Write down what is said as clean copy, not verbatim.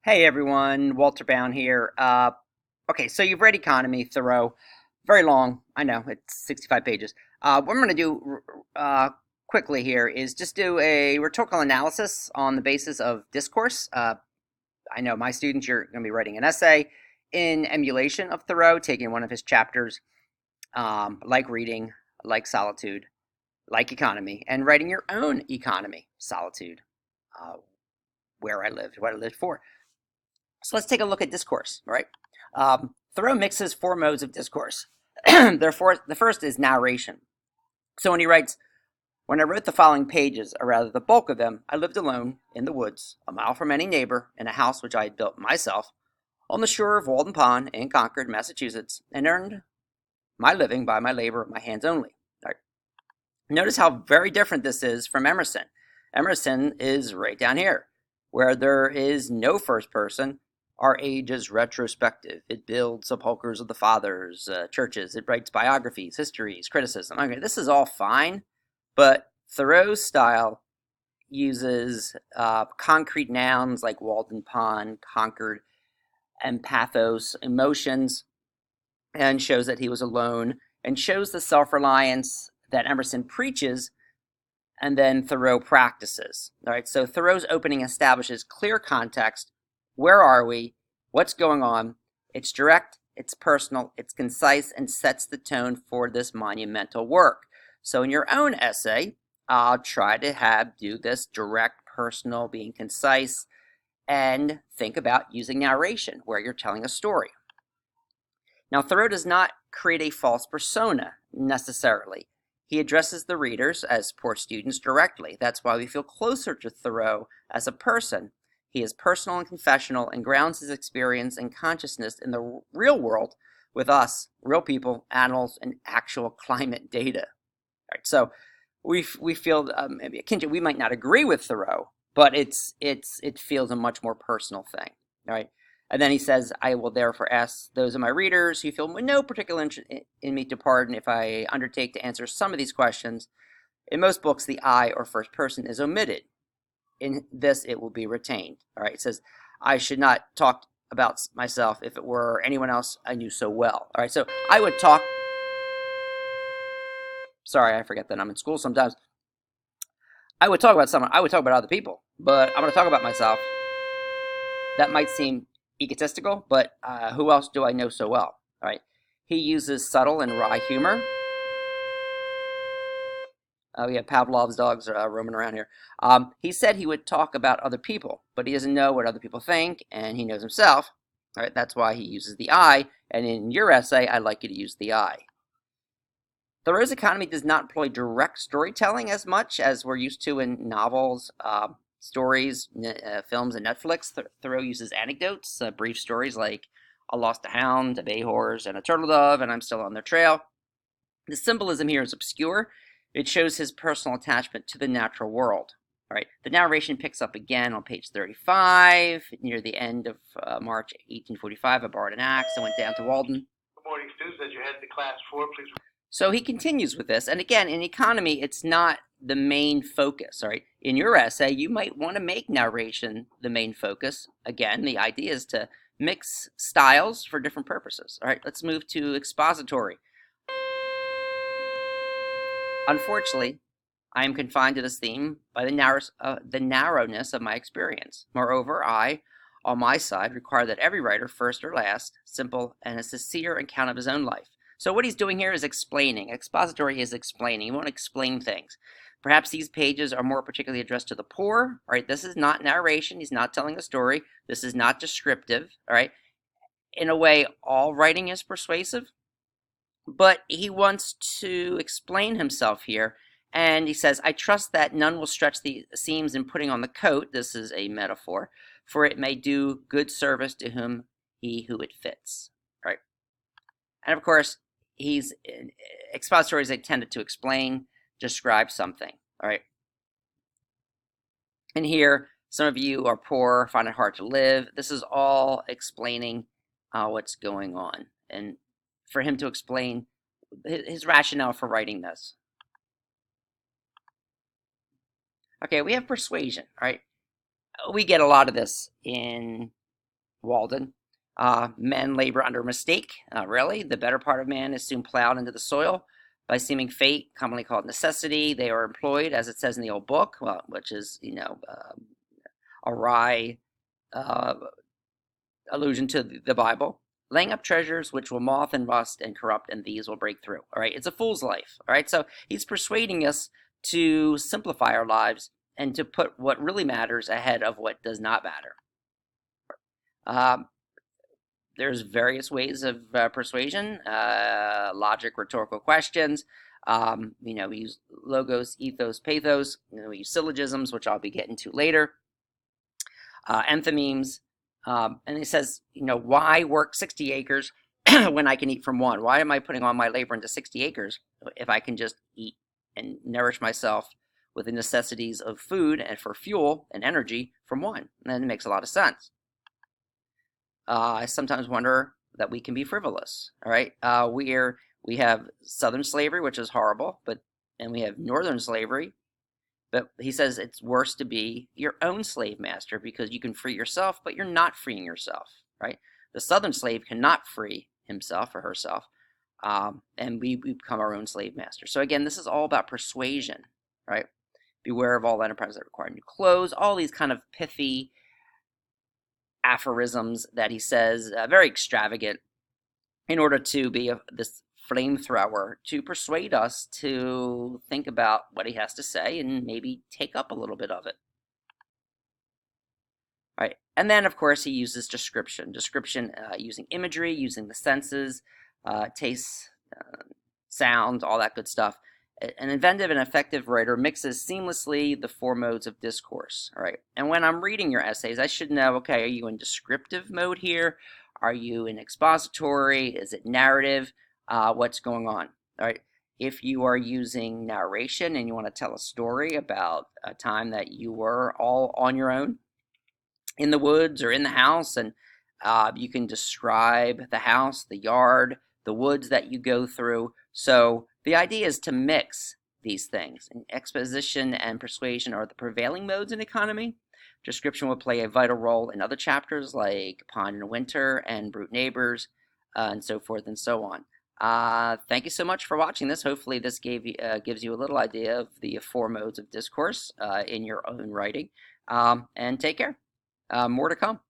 Hey everyone, Walter Bowne here. Okay, so you've read Economy, Thoreau. Very long, I know, it's 65 pages. What I'm going to do quickly here is just do a rhetorical analysis on the basis of discourse. I know my students, you're going to be writing an essay in emulation of Thoreau, taking one of his chapters, like reading, like solitude, like economy, and writing your own economy, solitude, where I lived, what I lived for. So let's take a look at discourse, right? Thoreau mixes four modes of discourse. Therefore, the first is narration. So when he writes, when I wrote the following pages, or rather the bulk of them, I lived alone in the woods, a mile from any neighbor, in a house which I had built myself, on the shore of Walden Pond in Concord, Massachusetts, and earned my living by my labor of my hands only. Right. Notice how very different this is from Emerson. Emerson is right down here, where there is no first person. Our age is retrospective. It builds sepulchres of the fathers, churches. It writes biographies, histories, criticism. Okay, this is all fine, but Thoreau's style uses concrete nouns like Walden Pond, Concord, and pathos, emotions, and shows that he was alone, and shows the self-reliance that Emerson preaches and then Thoreau practices. All right, so Thoreau's opening establishes clear context. Where are we? What's going on? It's direct, it's personal, it's concise, and sets the tone for this monumental work. So in your own essay, I'll try to do this direct, personal, being concise, and think about using narration where you're telling a story. Now, Thoreau does not create a false persona necessarily. He addresses the readers as poor students directly. That's why we feel closer to Thoreau as a person. He is personal and confessional and grounds his experience and consciousness in the real world with us, real people, animals, and actual climate data. All right, so we feel maybe akin to, we might not agree with Thoreau, but it feels a much more personal thing. All right. And then he says, I will therefore ask those of my readers who feel no particular interest in me to pardon if I undertake to answer some of these questions. In most books, the I or first person is omitted. In this, it will be retained. All right, it says, I should not talk about myself if it were anyone else I knew so well. All right, so I would talk. Sorry, I forget that I'm in school sometimes. I would talk about someone. I would talk about other people, but I'm going to talk about myself. That might seem egotistical, but who else do I know so well? All right. He uses subtle and wry humor. We have Pavlov's dogs roaming around here. He said he would talk about other people, but he doesn't know what other people think, and he knows himself. All right. That's why he uses the I, and in your essay, I'd like you to use the I. Thoreau's economy does not employ direct storytelling as much as we're used to in novels, stories, films, and Netflix. Thoreau uses anecdotes, brief stories like I lost a hound, a bay horse, and a turtle dove, and I'm still on their trail. The symbolism here is obscure. It shows his personal attachment to the natural world. All right, the narration picks up again on page 35, near the end of March 1845. I borrowed an axe and went down to Walden. Good morning, students. As you head to class 4, please. So he continues with this, and again, in economy, it's not the main focus, all right? In your essay, you might want to make narration the main focus. Again, the idea is to mix styles for different purposes. All right, let's move to expository. Unfortunately, I am confined to this theme by the narrowness of my experience. Moreover, I, on my side, require that every writer, first or last, simple and a sincere account of his own life. So what he's doing here is explaining. Expository is explaining. You want to explain things. Perhaps these pages are more particularly addressed to the poor. All right, this is not narration. He's not telling a story. This is not descriptive. All right. In a way, all writing is persuasive, but he wants to explain himself here. And he says, I trust that none will stretch the seams in putting on the coat. This is a metaphor, for it may do good service to whom who it fits. All right. And of course, expositories are intended to explain, describe something. All right. And here, some of you are poor, find it hard to live. This is all explaining what's going on, and for him to explain his rationale for writing this. Okay, we have persuasion. All right. We get a lot of this in Walden. Men labor under mistake. Really, the better part of man is soon plowed into the soil by seeming fate, commonly called necessity. They are employed, as it says in the old book, well, which is, a wry uh, allusion to the Bible, laying up treasures which will moth and rust and corrupt, and these will break through. All right, it's a fool's life. All right, so he's persuading us to simplify our lives and to put what really matters ahead of what does not matter. Um, there's various ways of persuasion, logic, rhetorical questions. We use logos, ethos, pathos. We use syllogisms, which I'll be getting to later. Enthymemes. And he says, why work 60 acres when I can eat from one? Why am I putting all my labor into 60 acres if I can just eat and nourish myself with the necessities of food and for fuel and energy from one? And then it makes a lot of sense. I sometimes wonder that we can be frivolous. All right, we have Southern slavery, which is horrible, and we have Northern slavery. But he says it's worse to be your own slave master because you can free yourself, but you're not freeing yourself. Right? The Southern slave cannot free himself or herself, and we become our own slave master. So again, this is all about persuasion. Right? Beware of all enterprises that require new clothes. All these kind of pithy aphorisms that he says, very extravagant, in order to be this flamethrower to persuade us to think about what he has to say and maybe take up a little bit of it. All right, and then of course he uses description using imagery, using the senses, tastes, sounds, all that good stuff. An inventive and effective writer mixes seamlessly the four modes of discourse. All right, and when I'm reading your essays, I should know, okay, are you in descriptive mode here? Are you in expository? Is it narrative? What's going on? All right, if you are using narration and you want to tell a story about a time that you were all on your own in the woods or in the house, and you can describe the house, the yard, the woods that you go through. So the idea is to mix these things. And exposition and persuasion are the prevailing modes in economy. Description will play a vital role in other chapters like Pond in Winter and Brute Neighbors, and so forth and so on. Thank you so much for watching this. Hopefully this gives you a little idea of the four modes of discourse in your own writing. And take care. More to come.